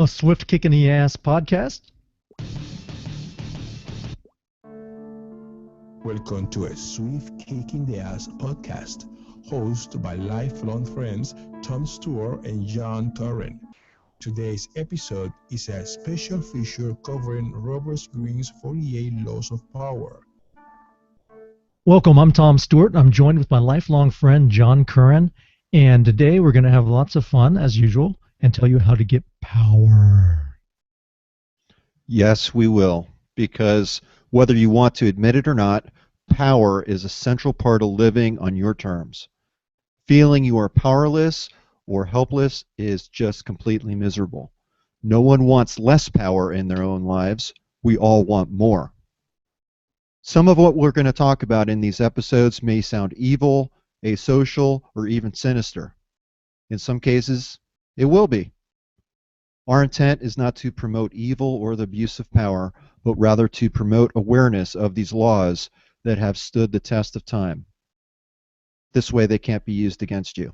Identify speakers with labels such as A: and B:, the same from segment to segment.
A: A swift kick in the ass podcast.
B: Welcome to a Swift Kick in the Ass podcast, hosted by lifelong friends Tom Stewart and John Curran. Today's episode is a special feature covering Robert Greene's 48 Laws of Power.
A: Welcome, I'm Tom Stewart. I'm joined with my lifelong friend John Curran, and today we're going to have lots of fun, as usual, and tell you how to get power.
C: Yes, we will, because whether you want to admit it or not, power is a central part of living on your terms. Feeling you are powerless or helpless is just completely miserable. No one wants less power in their own lives. We all want more. Some of what we're going to talk about in these episodes may sound evil, asocial, or even sinister. In some cases, it will be. Our intent is not to promote evil or the abuse of power, but rather to promote awareness of these laws that have stood the test of time. This way they can't be used against you.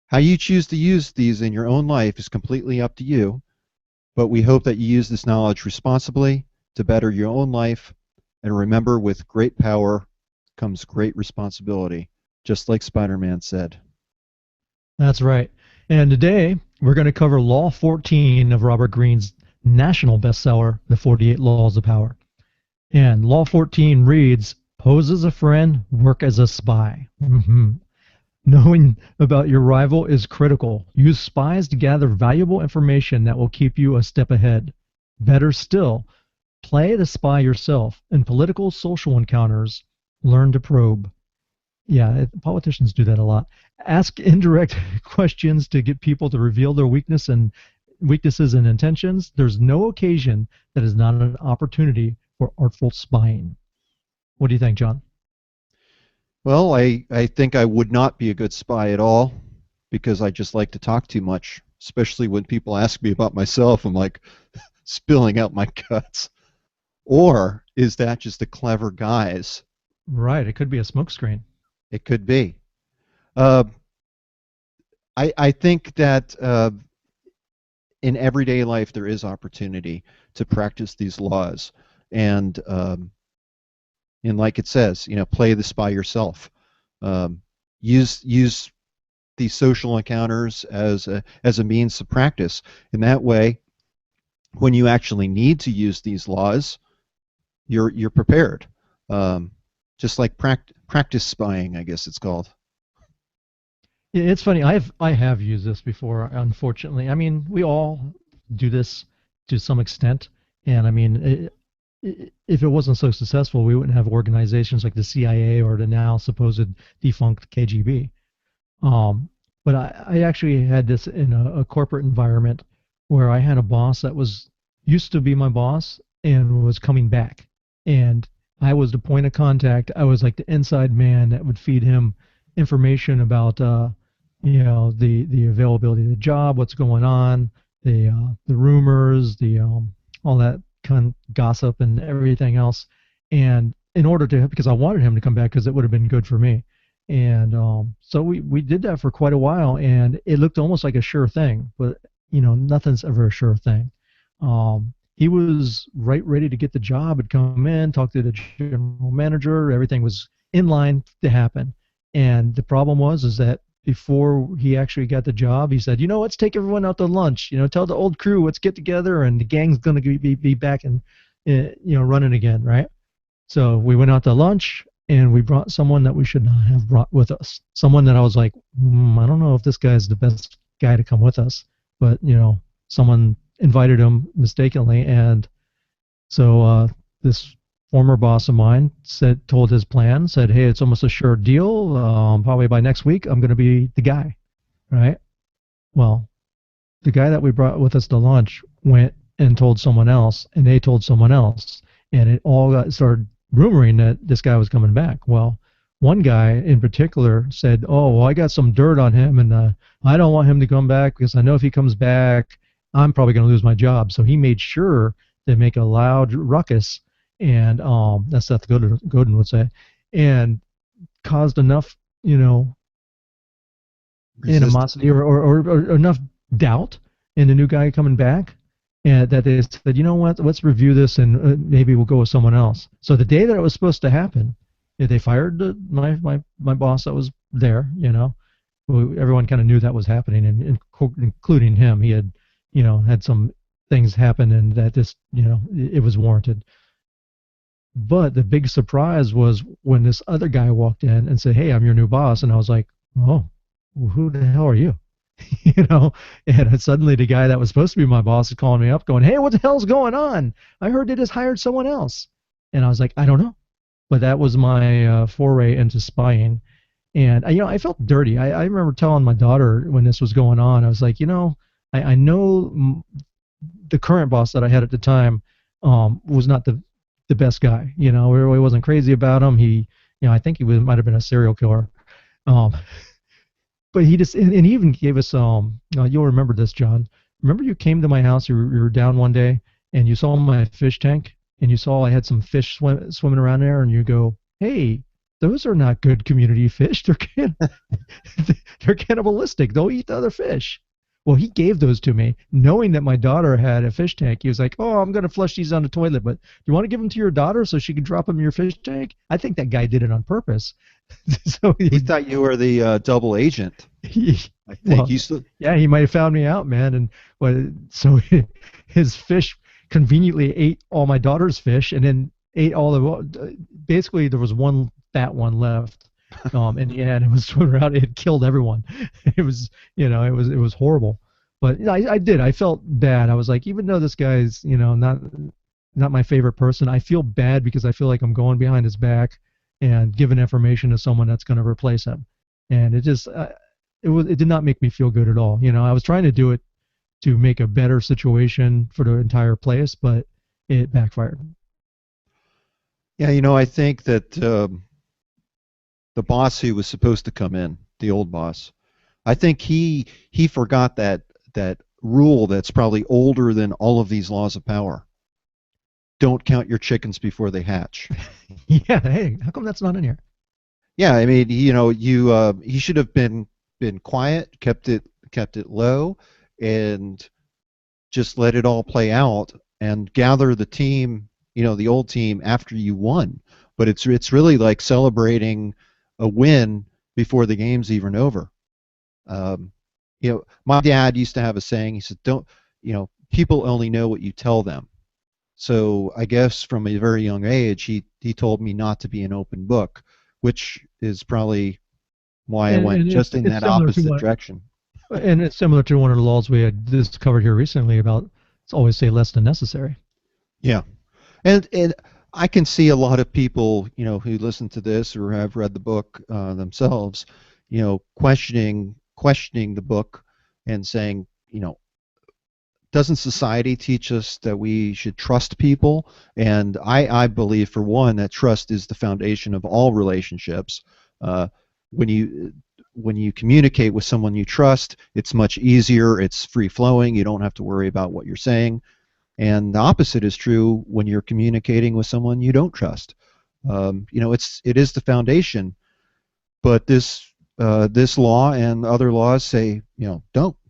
C: How you choose to use these in your own life is completely up to you, but we hope that you use this knowledge responsibly to better your own life, and remember, with great power comes great responsibility, just like Spider-Man said.
A: That's right. And today we're going to cover Law 14 of Robert Greene's national bestseller, The 48 Laws of Power. And Law 14 reads, pose as a friend, work as a spy. Knowing about your rival is critical. Use spies to gather valuable information that will keep you a step ahead. Better still, play the spy yourself. In political social encounters, learn to probe. Yeah, politicians do that a lot. Ask indirect questions to get people to reveal their weaknesses and intentions. There's no occasion that is not an opportunity for artful spying. What do you think, John?
C: Well, I think I would not be a good spy at all, because I just like to talk too much, especially when people ask me about myself. I'm like spilling out my guts. Or is that just a clever guise?
A: Right, it could be a smokescreen.
C: It could be. I think that in everyday life there is opportunity to practice these laws, and like it says, play the spy yourself. Use these social encounters as a means to practice. In that way, when you actually need to use these laws, you're prepared. Just like practice spying, I guess it's called.
A: It's funny. I have used this before. Unfortunately, I mean, we all do this to some extent, and I mean, if it wasn't so successful, we wouldn't have organizations like the CIA or the now supposed defunct KGB. But I actually had this in a corporate environment where I had a boss that used to be my boss and was coming back, and I was the point of contact. I was like the inside man that would feed him information about the availability of the job, what's going on, the rumors, all that kind of gossip and everything else. And in order to, because I wanted him to come back because it would have been good for me. And so we did that for quite a while, and it looked almost like a sure thing, but nothing's ever a sure thing. He was ready to get the job, had come in, talked to the general manager, everything was in line to happen. And the problem is that before he actually got the job, he said, let's take everyone out to lunch, tell the old crew, let's get together, and the gang's going to be back and, running again, right? So we went out to lunch, and we brought someone that we should not have brought with us. Someone that I was like, I don't know if this guy's the best guy to come with us, but, someone invited him mistakenly, and so this former boss of mine told his plan, said, hey, it's almost a sure deal, probably by next week I'm going to be the guy, right? Well, the guy that we brought with us to lunch went and told someone else, and they told someone else, and it all started rumoring that this guy was coming back. Well, one guy in particular said, oh, well, I got some dirt on him, and I don't want him to come back because I know if he comes back, I'm probably going to lose my job. So he made sure to make a loud ruckus, and that's Seth Godin would say, and caused enough, animosity or enough doubt and the new guy coming back, and that they said, you know what, let's review this and maybe we'll go with someone else. So the day that it was supposed to happen, they fired my boss that was there. Everyone kind of knew that was happening, and including him. He had, had some things happen, and that just, it was warranted. But the big surprise was when this other guy walked in and said, "Hey, I'm your new boss," and I was like, "Oh, who the hell are you?" you know. And suddenly the guy that was supposed to be my boss is calling me up, going, "Hey, what the hell's going on? I heard they just hired someone else." And I was like, "I don't know." But that was my foray into spying. And I felt dirty. I remember telling my daughter when this was going on, I was like, I know the current boss that I had at the time was not the best guy. He wasn't crazy about him. I think he might have been a serial killer. Um, but he just, and he even gave us, you'll remember this, John. Remember you came to my house, you were down one day, and you saw my fish tank, and you saw I had some fish swimming around there, and you go, "Hey, those are not good community fish. They're cannibalistic. They'll eat the other fish." Well, he gave those to me, knowing that my daughter had a fish tank. He was like, "Oh, I'm going to flush these down the toilet, but you want to give them to your daughter so she can drop them in your fish tank?" I think that guy did it on purpose. So
C: He thought you were the double agent. I think
A: well, yeah, he might have found me out, man. And so his fish conveniently ate all my daughter's fish, and then ate all the. Basically, there was one fat one left. And it was swimming around. It had killed everyone. It was, it was horrible. But I did. I felt bad. I was like, even though this guy's, not my favorite person, I feel bad because I feel like I'm going behind his back and giving information to someone that's going to replace him. And it just, it did not make me feel good at all. I was trying to do it to make a better situation for the entire place, but it backfired.
C: Yeah, I think that the boss who was supposed to come in, the old boss, I think he forgot that rule that's probably older than all of these laws of power. Don't count your chickens before they hatch.
A: Yeah, hey, how come that's not in here?
C: Yeah, I mean, he should have been quiet, kept it low, and just let it all play out and gather the team, the old team after you won. But it's really like celebrating a win before the game's even over. My dad used to have a saying. He said, "Don't, people only know what you tell them." So I guess from a very young age, he told me not to be an open book, which is probably why I went just in that opposite direction.
A: And it's similar to one of the laws we had discovered here recently about always say less than necessary.
C: Yeah, and I can see a lot of people, who listen to this or have read the book themselves, questioning the book and saying, doesn't society teach us that we should trust people? And I believe, for one, that trust is the foundation of all relationships. When you communicate with someone you trust, it's much easier. It's free flowing. You don't have to worry about what you're saying. And the opposite is true when you're communicating with someone you don't trust. It is the foundation. But this law and other laws say,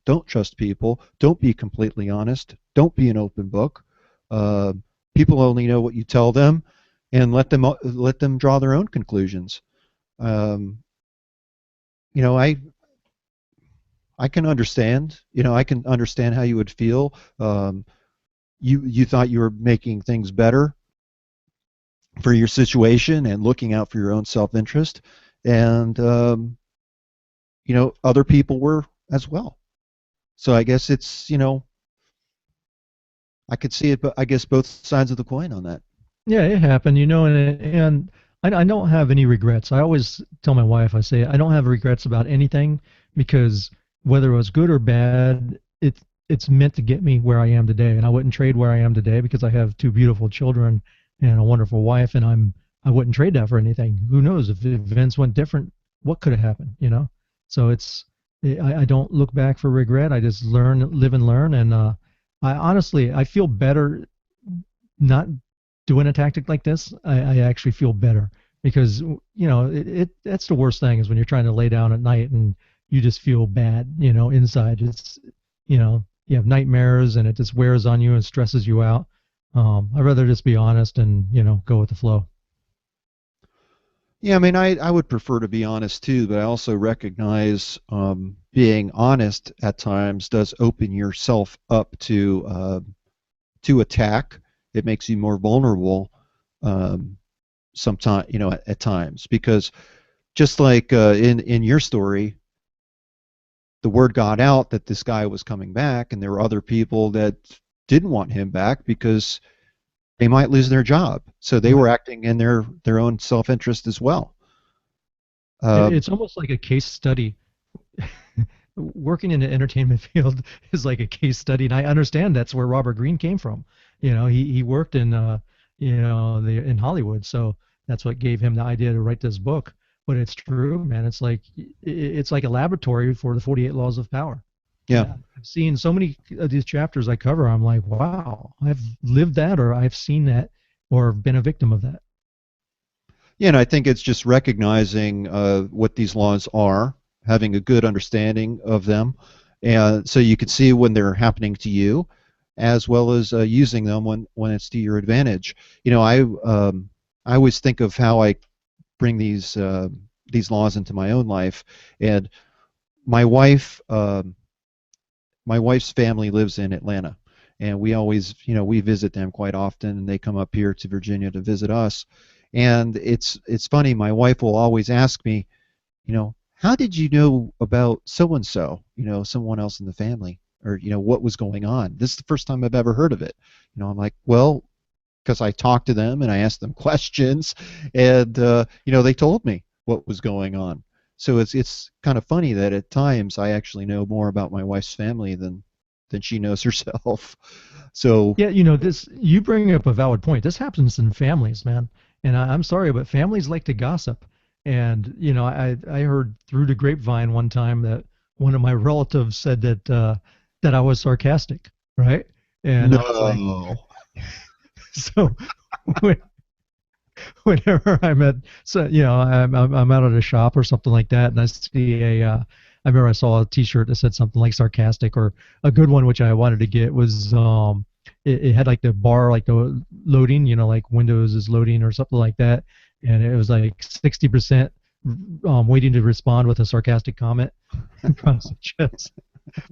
C: don't trust people. Don't be completely honest. Don't be an open book. People only know what you tell them, and let them draw their own conclusions. I can understand. I can understand how you would feel. You thought you were making things better for your situation and looking out for your own self-interest, and other people were as well. So I guess it's I could see it, but I guess both sides of the coin on that.
A: Yeah, it happened, and I don't have any regrets. I always tell my wife, I say I don't have regrets about anything, because whether it was good or bad, it's meant to get me where I am today, and I wouldn't trade where I am today because I have two beautiful children and a wonderful wife, and I wouldn't trade that for anything. Who knows if events went different, what could have happened, So I don't look back for regret. I just live and learn, and I honestly feel better not doing a tactic like this. I actually feel better because that's the worst thing is when you're trying to lay down at night and you just feel bad, inside. It's you have nightmares and it just wears on you and stresses you out. I'd rather just be honest and go with the flow.
C: Yeah, I mean, I would prefer to be honest too, but I also recognize being honest at times does open yourself up to attack. It makes you more vulnerable sometimes, at times, because just like in your story, the word got out that this guy was coming back, and there were other people that didn't want him back because they might lose their job. So they
A: Right.
C: were acting in their own self-interest as well.
A: It's almost like a case study. Working in the entertainment field is like a case study, and I understand that's where Robert Greene came from. He worked in in Hollywood, so that's what gave him the idea to write this book. But it's true, man. It's like a laboratory for the 48 laws of power.
C: Yeah.
A: I've seen so many of these chapters I cover. I'm like, wow, I've lived that, or I've seen that, or been a victim of that.
C: Yeah, and I think it's just recognizing what these laws are, having a good understanding of them, and so you can see when they're happening to you, as well as using them when it's to your advantage. I always think of how I bring these laws into my own life, and my wife my wife's family lives in Atlanta, and we always, we visit them quite often, and they come up here to Virginia to visit us. And it's funny. My wife will always ask me, how did you know about so and so? Someone else in the family, or what was going on. This is the first time I've ever heard of it. I'm like, well, because I talked to them and I asked them questions, and they told me what was going on. So it's kind of funny that at times I actually know more about my wife's family than she knows herself. So
A: Yeah, this you bring up a valid point. This happens in families, man. And I'm sorry, but families like to gossip. And I heard through the grapevine one time that one of my relatives said that I was sarcastic, right? And I was like,
C: no,
A: so when, whenever I'm at, so I'm out at a shop or something like that, and I see I remember I saw a T-shirt that said something like sarcastic, or a good one which I wanted to get was it had like the bar, like the loading, like Windows is loading or something like that, and it was like 60% waiting to respond with a sarcastic comment.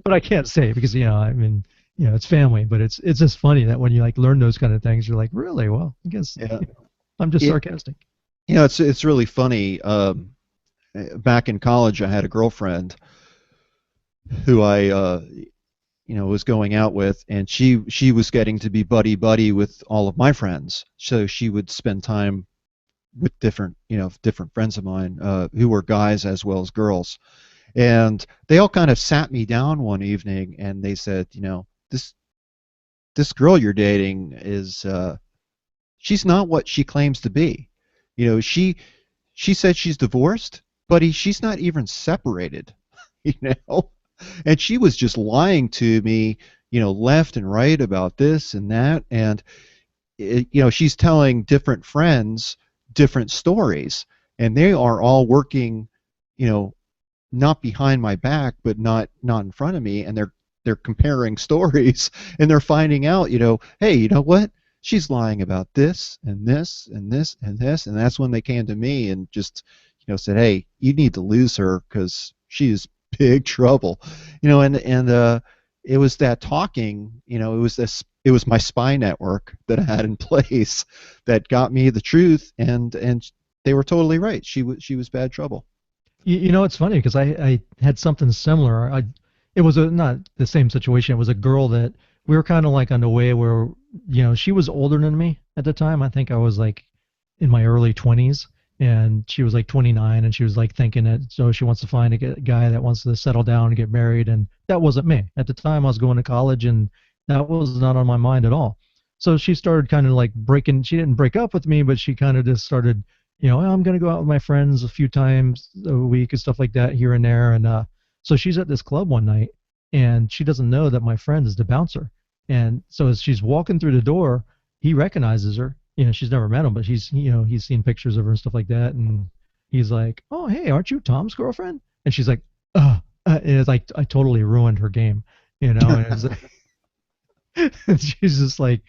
A: But I can't say because I mean it's family, but it's just funny that when you like learn those kind of things, you're like, really? Well, I guess
C: yeah,
A: I'm just
C: it,
A: sarcastic.
C: it's really funny. Back in college, I had a girlfriend who I was going out with, and she was getting to be buddy buddy with all of my friends. So she would spend time with different friends of mine who were guys as well as girls, and they all kind of sat me down one evening and they said, this girl you're dating is she's not what she claims to be. She said she's divorced, but she's not even separated. you know and she was just lying to me, left and right about this and that. And she's telling different friends different stories, and they are all working, you know not behind my back, but not in front of me, and they're comparing stories, and they're finding out, hey, you know what, she's lying about this and this and this and this. And that's when they came to me and just said, hey, you need to lose her because she is big trouble. And it was that talking, it was my spy network that I had in place that got me the truth. And they were totally right. She was bad trouble.
A: It's funny because I had something similar. It was not the same situation. It was a girl that we were kind of like on the way where, she was older than me at the time. I think I was like in my early 20s, and she was like 29, and she was like thinking that, so she wants to find a guy that wants to settle down and get married. And that wasn't me. At the time, I was going to college, and that was not on my mind at all. So she started kind of like she didn't break up with me, but she kind of just started, I'm going to go out with my friends a few times a week and stuff like that here and there. And so she's at this club one night, and she doesn't know that my friend is the bouncer. And so as she's walking through the door, he recognizes her. She's never met him, but he's seen pictures of her and stuff like that. And he's like, "Oh, hey, aren't you Tom's girlfriend?" And she's like, and it's like I totally ruined her game. And it's like, she's just like,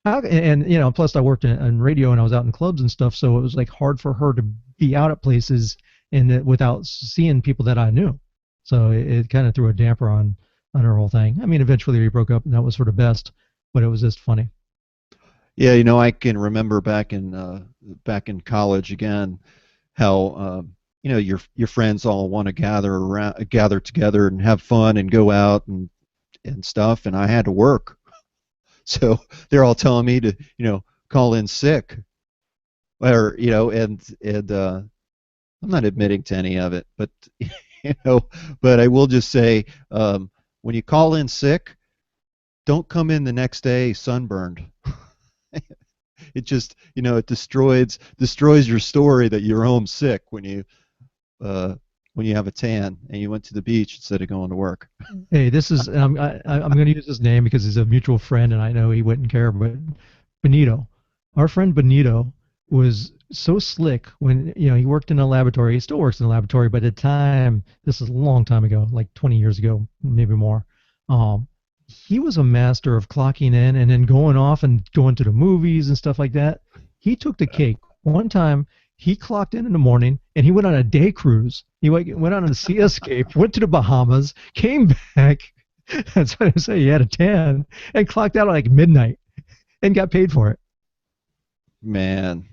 A: how, and plus I worked in radio and I was out in clubs and stuff, so it was like hard for her to be out at places and without seeing people that I knew. So it kind of threw a damper on her whole thing. I mean, eventually we broke up, and that was for the best, but it was just funny.
C: Yeah, I can remember back in college again how your friends all want to gather together and have fun and go out and stuff, and I had to work. So they're all telling me to, call in sick, or and I'm not admitting to any of it, but but I will just say, when you call in sick, don't come in the next day sunburned. It just, it destroys your story that you're home sick when you have a tan and you went to the beach instead of going to work.
A: Hey, this is I'm going to use his name because he's a mutual friend, and I know he wouldn't care. But Benito, our friend Benito, was so slick when he worked in a laboratory. He still works in a laboratory, but at the time, this is a long time ago, like 20 years ago, maybe more. He was a master of clocking in and then going off and going to the movies and stuff like that. He took the cake. One time, he clocked in the morning and he went on a day cruise. He went on a sea escape, went to the Bahamas, came back. That's what I say. He had a tan and clocked out at like midnight and got paid for it.
C: Man,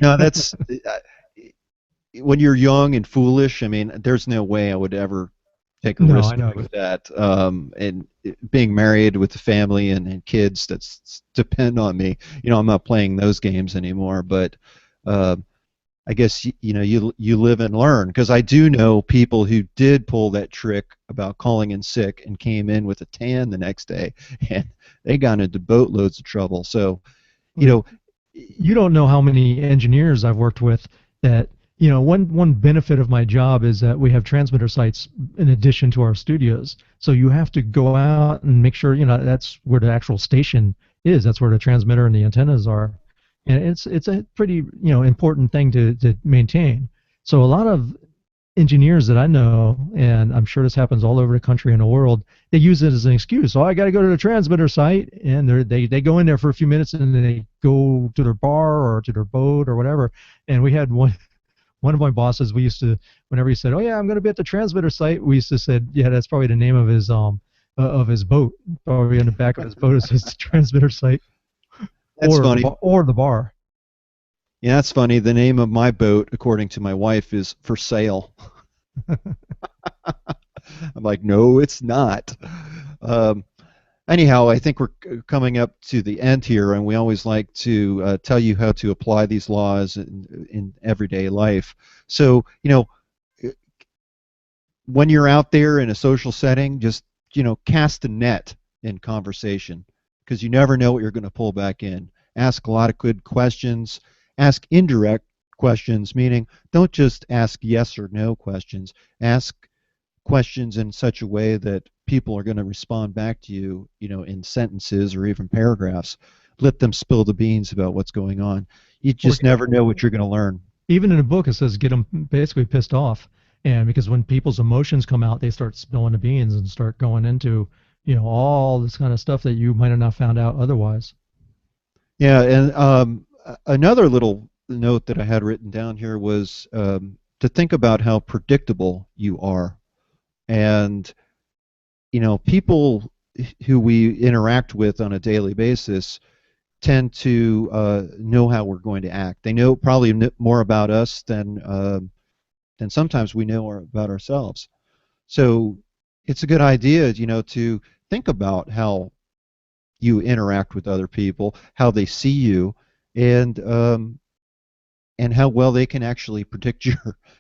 C: that's when you're young and foolish. I mean, there's no way I would ever take a risk like that. And being married with a family and kids that depend on me, I'm not playing those games anymore. But I guess you live and learn, because I do know people who did pull that trick about calling in sick and came in with a tan the next day, and they got into boatloads of trouble. So,
A: you don't know how many engineers I've worked with that. One benefit of my job is that we have transmitter sites in addition to our studios. So you have to go out and make sure, that's where the actual station is. That's where the transmitter and the antennas are. And it's a pretty, important thing to maintain. So a lot of engineers that I know, and I'm sure this happens all over the country and the world, they use it as an excuse. So I got to go to the transmitter site, and they go in there for a few minutes, and then they go to their bar or to their boat or whatever. And we had one of my bosses, we used to, whenever he said, "Oh yeah, I'm going to be at the transmitter site," we used to say, "Yeah, that's probably the name of his boat. Probably in the back of his boat it says the transmitter site."
C: That's funny.
A: Or the bar.
C: Yeah, that's funny. The name of my boat, according to my wife, is For Sale. I'm like, no, it's not. Anyhow, I think we're coming up to the end here, and we always like to tell you how to apply these laws in everyday life. So, when you're out there in a social setting, just, cast a net in conversation, because you never know what you're going to pull back in. Ask a lot of good questions. Ask indirect questions, meaning don't just ask yes or no questions. Ask questions in such a way that people are going to respond back to you, in sentences or even paragraphs. Let them spill the beans about what's going on. You just never know what you're going to learn.
A: Even in a book, it says get them basically pissed off. And because when people's emotions come out, they start spilling the beans and start going into, all this kind of stuff that you might have not found out otherwise.
C: Yeah, and another little note that I had written down here was to think about how predictable you are. And, people who we interact with on a daily basis tend to know how we're going to act. They know probably more about us than sometimes we know about ourselves. So it's a good idea, to think about how you interact with other people, how they see you, and how well they can actually predict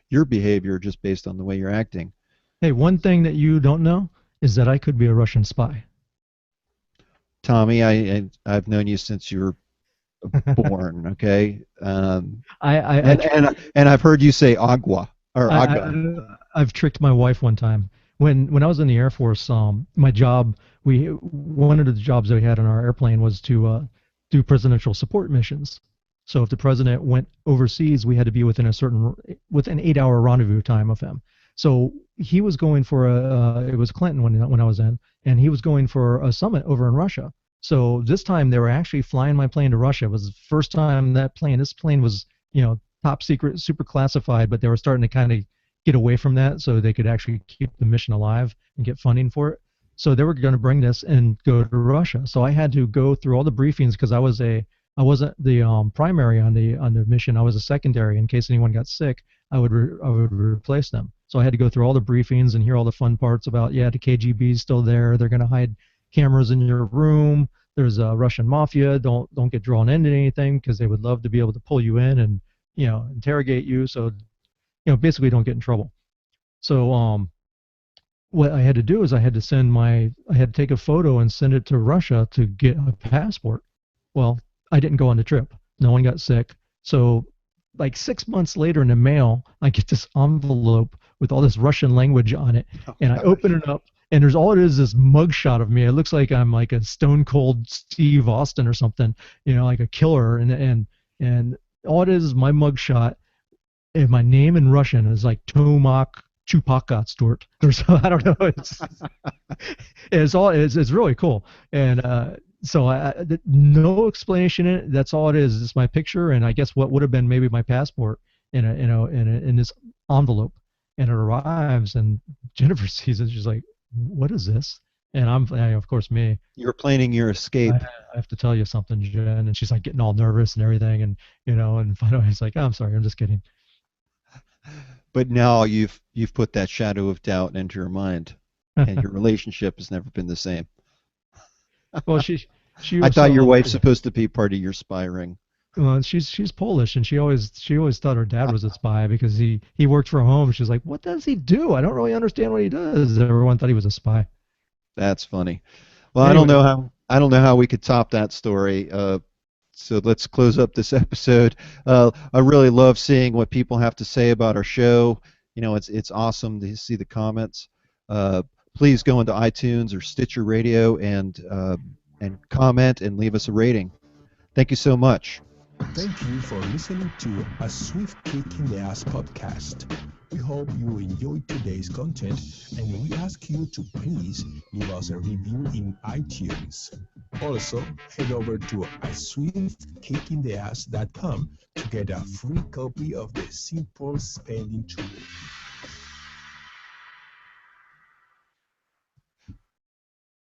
C: your behavior just based on the way you're acting.
A: Hey, one thing that you don't know is that I could be a Russian spy.
C: Tommy, I've known you since you were born. Okay, and I've heard you say agua or aga.
A: I've tricked my wife one time. When I was in the Air Force, my job, one of the jobs that we had on our airplane was to do presidential support missions. So if the president went overseas, we had to be within an 8-hour rendezvous time of him. So he was going for it was Clinton when I was in, and he was going for a summit over in Russia. So this time they were actually flying my plane to Russia. It was the first time this plane was, top secret, super classified, but they were starting to kind of get away from that so they could actually keep the mission alive and get funding for it. So they were going to bring this and go to Russia. So I had to go through all the briefings because I wasn't the primary on the mission. I was a secondary in case anyone got sick. I would replace them. So I had to go through all the briefings and hear all the fun parts about, yeah, the KGB's still there. They're going to hide cameras in your room. There's a Russian mafia. Don't get drawn into anything because they would love to be able to pull you in and interrogate you. So basically don't get in trouble. So what I had to do is I had to take a photo and send it to Russia to get a passport. Well, I didn't go on the trip. No one got sick. So like 6 months later in the mail, I get this envelope with all this Russian language on it, and I open it up, and there's all it is this mugshot of me. It looks like I'm like a stone cold Steve Austin or something, like a killer, and all it is my mugshot, and my name in Russian is like Tomak Chupakatstort or so. I don't know. It's really cool, and so no explanation in it. That's all it is. It's my picture, and I guess what would have been maybe my passport in this envelope, and it arrives, and Jennifer sees it. She's like, "What is this?" And of course, me.
C: You're planning your escape.
A: I have to tell you something, Jen. And she's like getting all nervous and everything, and finally he's like, oh, "I'm sorry, I'm just kidding."
C: But now you've put that shadow of doubt into your mind, and your relationship has never been the same.
A: Well, she
C: I thought your wife's supposed to be part of your spy ring.
A: Well, she's Polish, and she always thought her dad was a spy because he worked from home. She's like, what does he do? I don't really understand what he does. Everyone thought he was a spy.
C: That's funny. Well,
A: Anyway.
C: I don't know how we could top that story. So let's close up this episode. I really love seeing what people have to say about our show. It's awesome to see the comments. Please go into iTunes or Stitcher Radio and comment and leave us a rating. Thank you so much.
B: Thank you for listening to A Swift Kick in the Ass podcast. We hope you enjoyed today's content, and we ask you to please leave us a review in iTunes. Also, head over to aswiftkickintheass.com to get a free copy of the Simple Spending Tool.